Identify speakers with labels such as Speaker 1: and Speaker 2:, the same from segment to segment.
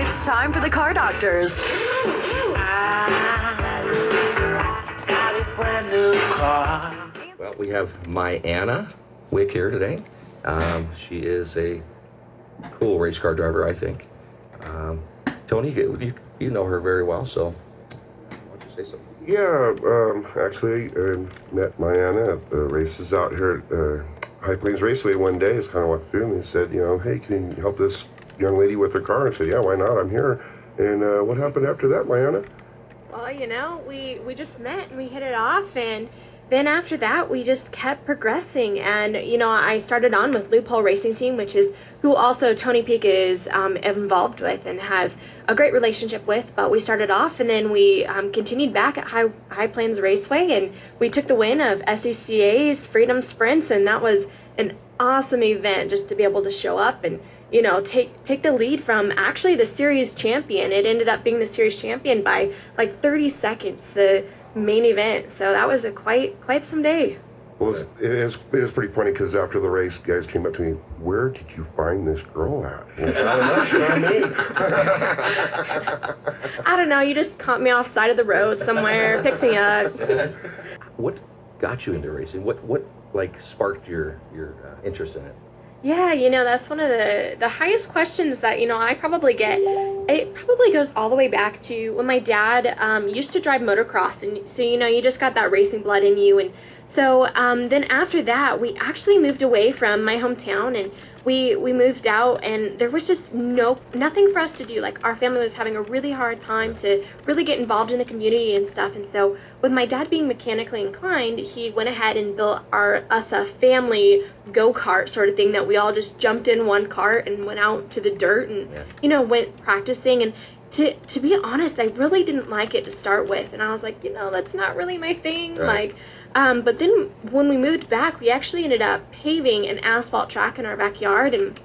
Speaker 1: It's time for the Car Doctors.
Speaker 2: Well, we have Mianna Wick here today. She is a cool race car driver, I think. Tony, you know her very well, so why don't you say something?
Speaker 3: Yeah, actually, I met Mianna at the races out here at High Plains Raceway one day. Just kind of walked through and they said, hey, can you help this young lady with her car? And I said, yeah, why not? I'm here. And what happened after that, Mianna?
Speaker 4: Well, we just met and we hit it off, and then after that we just kept progressing. And I started on with Loophole Racing Team, which is who also Tony Peak is involved with and has a great relationship with. But we started off, and then we continued back at High Plains Raceway, and we took the win of SCCA's Freedom Sprints, and that was an awesome event just to be able to show up and take the lead from actually the series champion. It ended up being the series champion by like 30 seconds, the main event. So that was a quite some day.
Speaker 3: Well, it is pretty funny because after the race, guys came up to me, where did you find this girl at? And I said, that's not me.
Speaker 4: I don't know, you just caught me off side of the road somewhere, picked me up.
Speaker 2: What got you into racing? What like sparked your interest in it?
Speaker 4: Yeah, that's one of the highest questions that, I probably get. It probably goes all the way back to when my dad used to drive motocross. And so, you just got that racing blood in you. And so then after that, we actually moved away from my hometown, and we moved out, and there was just nothing for us to do. Like, our family was having a really hard time to really get involved in the community and stuff. And so with my dad being mechanically inclined, he went ahead and built us a family go-kart sort of thing that we all just jumped in one cart and went out to the dirt and, went practicing. And to be honest, I really didn't like it to start with. And I was like, that's not really my thing.
Speaker 2: Right.
Speaker 4: But then when we moved back, we actually ended up paving an asphalt track in our backyard, and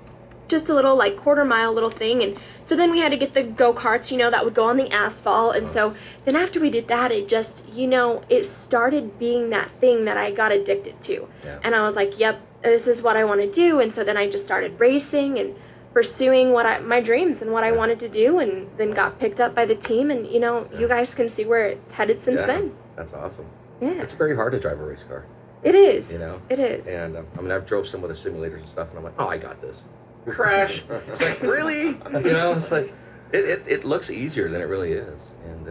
Speaker 4: just a little like quarter-mile little thing. And so then we had to get the go-karts, that would go on the asphalt. And so then after we did that, it just, it started being that thing that I got addicted to.
Speaker 2: Yeah.
Speaker 4: And I was like, yep, this is what I want to do. And so then I just started racing and pursuing my dreams and what I wanted to do, and then got picked up by the team. And, you guys can see where it's headed since then.
Speaker 2: That's awesome.
Speaker 4: Yeah.
Speaker 2: It's very hard to drive a race car.
Speaker 4: It is.
Speaker 2: It
Speaker 4: is.
Speaker 2: And I've drove some of the simulators and stuff, and I'm like, oh, I got this. Crash. It's like, really? It's like, it looks easier than it really is. And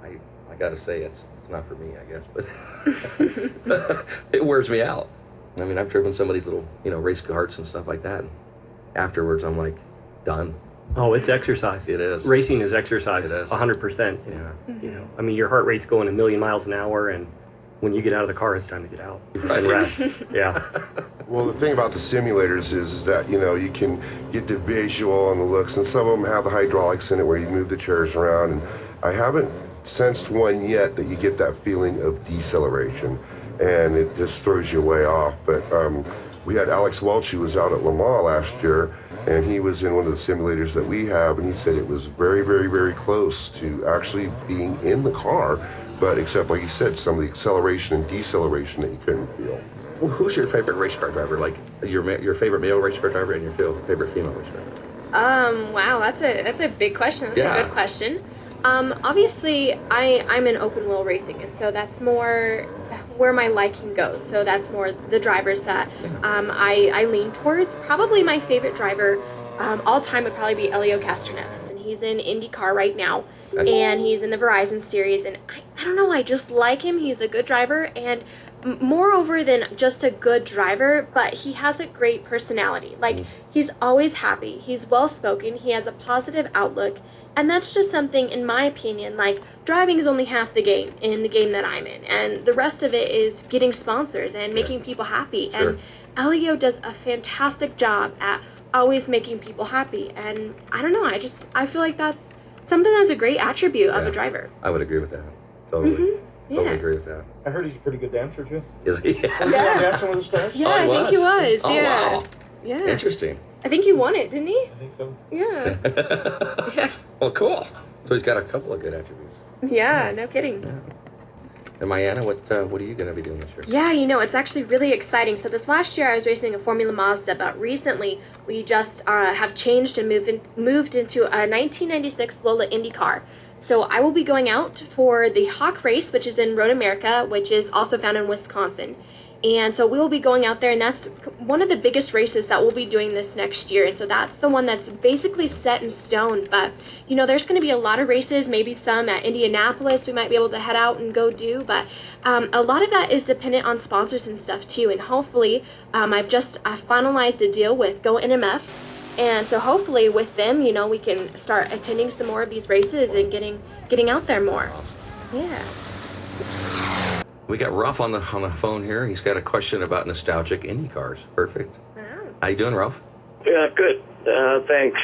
Speaker 2: I got to say, it's not for me, I guess, but it wears me out. I mean, I've driven some of these little, race karts and stuff like that. And afterwards, I'm like, done.
Speaker 5: Oh, it's exercise.
Speaker 2: It is.
Speaker 5: Racing is exercise.
Speaker 2: It is.
Speaker 5: 100%.
Speaker 2: Yeah.
Speaker 5: Your heart rate's going 1,000,000 miles an hour, and when you get out of the car, it's time to get out and rest. Yeah.
Speaker 3: Well, the thing about the simulators is that, you can get the visual and the looks, and some of them have the hydraulics in it where you move the chairs around. And I haven't sensed one yet that you get that feeling of deceleration, and it just throws you way off. But we had Alex Welch, who was out at Le Mans last year, and he was in one of the simulators that we have, and he said it was very, very, very close to actually being in the car, but except, like you said, some of the acceleration and deceleration that you couldn't feel.
Speaker 2: Well, who's your favorite race car driver? Like your favorite male race car driver and your favorite female race car driver?
Speaker 4: Wow, that's a big question. That's
Speaker 2: Yeah.
Speaker 4: a good question. Obviously, I'm in open wheel racing, and so that's more where my liking goes. So that's more the drivers that I lean towards. Probably my favorite driver all time would probably be Elio Castroneves, and he's in IndyCar right now, and he's in the Verizon series. And I don't know, I just like him. He's a good driver, and moreover than just a good driver, but he has a great personality. Like, he's always happy, he's well spoken, he has a positive outlook. And that's just something, in my opinion, like, driving is only half the game in the game that I'm in. And the rest of it is getting sponsors and making people happy.
Speaker 2: Sure.
Speaker 4: And Elio does a fantastic job at always making people happy. And I don't know, I feel like that's something that's a great attribute of a driver.
Speaker 2: I would agree with that. Totally.
Speaker 4: Yeah.
Speaker 2: Totally agree with that.
Speaker 6: I heard he's a pretty good dancer too.
Speaker 2: Is he?
Speaker 6: Was he dancing with the stars?
Speaker 4: Yeah,
Speaker 2: Oh,
Speaker 4: I think he was.
Speaker 2: Oh,
Speaker 4: yeah.
Speaker 2: wow.
Speaker 4: Yeah.
Speaker 2: Interesting.
Speaker 4: I think he won it, didn't he?
Speaker 6: I think so.
Speaker 4: Yeah. Yeah.
Speaker 2: Well, cool. So he's got a couple of good attributes.
Speaker 4: Yeah, no kidding.
Speaker 2: And Mianna, what are you going to be doing this year?
Speaker 4: Yeah, it's actually really exciting. So this last year I was racing a Formula Mazda, but recently we just have changed and moved into a 1996 Lola IndyCar. So I will be going out for the Hawk race, which is in Road America, which is also found in Wisconsin. And so we will be going out there, and that's one of the biggest races that we'll be doing this next year. And so that's the one that's basically set in stone. But, there's going to be a lot of races, maybe some at Indianapolis we might be able to head out and go do. But a lot of that is dependent on sponsors and stuff, too. And hopefully, I've finalized a deal with Go NMF. And so hopefully with them, we can start attending some more of these races and getting out there more.
Speaker 2: Awesome.
Speaker 4: Yeah.
Speaker 2: We got Ralph on the phone here. He's got a question about nostalgic Indy cars. Perfect.
Speaker 4: Wow.
Speaker 2: How you doing, Ralph?
Speaker 7: Yeah, good. Thanks.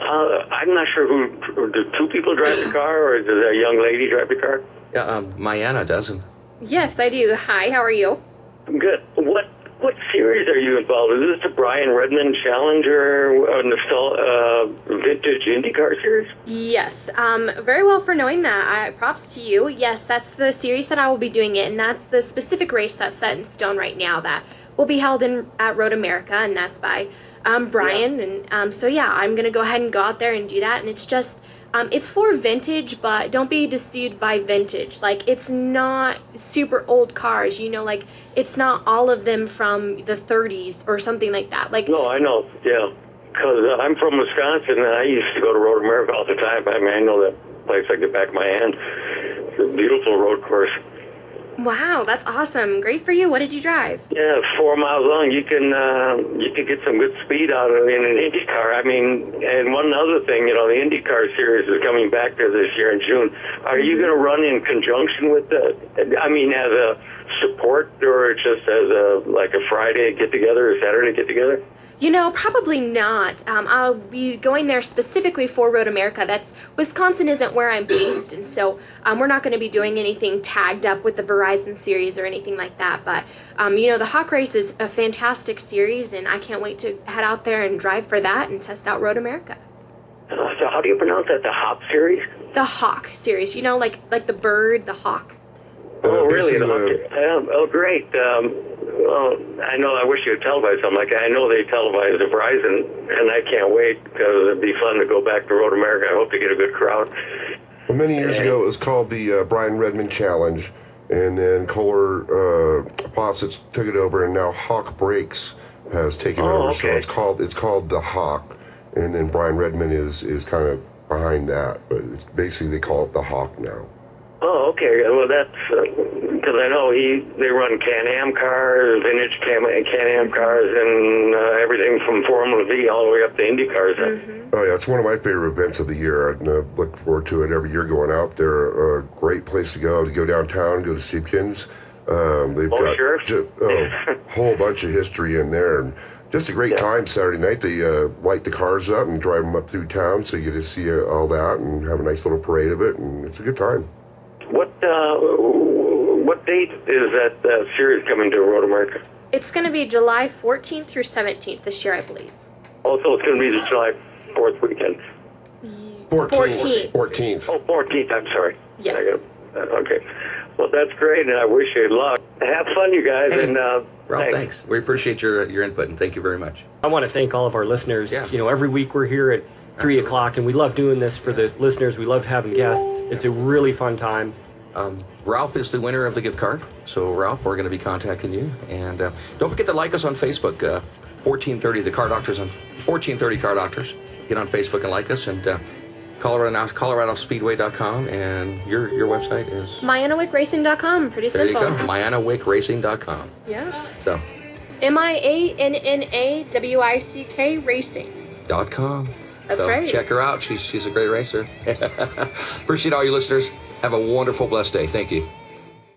Speaker 7: I'm not sure who do two people drive the car, or does a young lady drive the car?
Speaker 2: Yeah, Mianna doesn't.
Speaker 4: Yes, I do. Hi, how are you?
Speaker 7: I'm good. What series are you involved in? Is this the Brian Redmond Challenger vintage IndyCar series?
Speaker 4: Yes. Very well for knowing that. Props to you. Yes, that's the series that I will be doing it, and that's the specific race that's set in stone right now that will be held at Road America, and that's by Brian.
Speaker 7: Yeah.
Speaker 4: And so yeah, I'm gonna go ahead and go out there and do that, and it's just. It's for vintage, but don't be deceived by vintage. Like, it's not super old cars, like, it's not all of them from the 30s or something like that. Like,
Speaker 7: No, I know, yeah. Because I'm from Wisconsin, and I used to go to Road America all the time. I mean, I know that place like the back of my hand. It's a beautiful road course.
Speaker 4: wow, that's awesome. Great for you. What did you drive?
Speaker 7: Yeah, 4 miles long. You can get some good speed out of it in an IndyCar. I mean, and one other thing, the IndyCar series is coming back there this year in June. Are you going to run in conjunction with as a support, or just as a Friday get together or Saturday get together?
Speaker 4: Probably not. I'll be going there specifically for Road America. Wisconsin isn't where I'm based, and so we're not going to be doing anything tagged up with the Verizon series or anything like that. But, the Hawk race is a fantastic series, and I can't wait to head out there and drive for that and test out Road America.
Speaker 7: So how do you pronounce that, the Hawk series?
Speaker 4: The Hawk series, like the bird, the hawk.
Speaker 7: Oh, really?
Speaker 3: basically,
Speaker 7: Oh, great. Well, I know. I wish you would televise something like that. I know they televise the Verizon, and I can't wait because it'd be fun to go back to Road America. I hope to get a good crowd.
Speaker 3: Well, many years ago, it was called the Brian Redmond Challenge, and then Kohler Fawcett's took it over, and now Hawk Brakes has taken over.
Speaker 7: Okay.
Speaker 3: So it's called the Hawk, and then Brian Redmond is kind of behind that, but it's basically they call it the Hawk now.
Speaker 7: Oh, okay. Well, that's because I know they run Can-Am cars, vintage Can-Am cars, and everything from Formula V all the way up to Indy cars.
Speaker 4: Mm-hmm.
Speaker 3: Oh yeah, it's one of my favorite events of the year. I look forward to it every year going out there. A great place to go downtown, go to Siebkens. They've got
Speaker 7: sure.
Speaker 3: a whole bunch of history in there. And just a great time Saturday night. They light the cars up and drive them up through town, so you get to see all that and have a nice little parade of it, and it's a good time.
Speaker 7: What date is that series coming to Road America?
Speaker 4: It's going to be July 14th through 17th this year, I believe.
Speaker 7: Oh, so it's going to be the July 4th weekend.
Speaker 4: 14th.
Speaker 3: 14th.
Speaker 7: Oh, 14th, I'm sorry.
Speaker 4: Yes.
Speaker 7: Okay. Well, that's great, and I wish you luck. Have fun, you guys,
Speaker 2: Hey,
Speaker 7: and
Speaker 2: Ralph, thanks. We appreciate your input, and thank you very much.
Speaker 5: I want to thank all of our listeners.
Speaker 2: Yeah.
Speaker 5: Every week we're here at 3 o'clock, and we love doing this for the listeners. We love having guests. It's a really fun time.
Speaker 2: Ralph is the winner of the gift card. So, Ralph, we're going to be contacting you. And don't forget to like us on Facebook, 1430 The Car Doctors on 1430 Car Doctors. Get on Facebook and like us. And ColoradoSpeedway.com. And your website is?
Speaker 4: MiannaWickRacing.com. Pretty
Speaker 2: There you
Speaker 4: simple.
Speaker 2: go. MiannaWickRacing.com.
Speaker 4: Yeah.
Speaker 2: So,
Speaker 4: MiannaWick Racing. That's right.
Speaker 2: Check her out. She's a great racer. Appreciate all you listeners. Have a wonderful, blessed day. Thank you.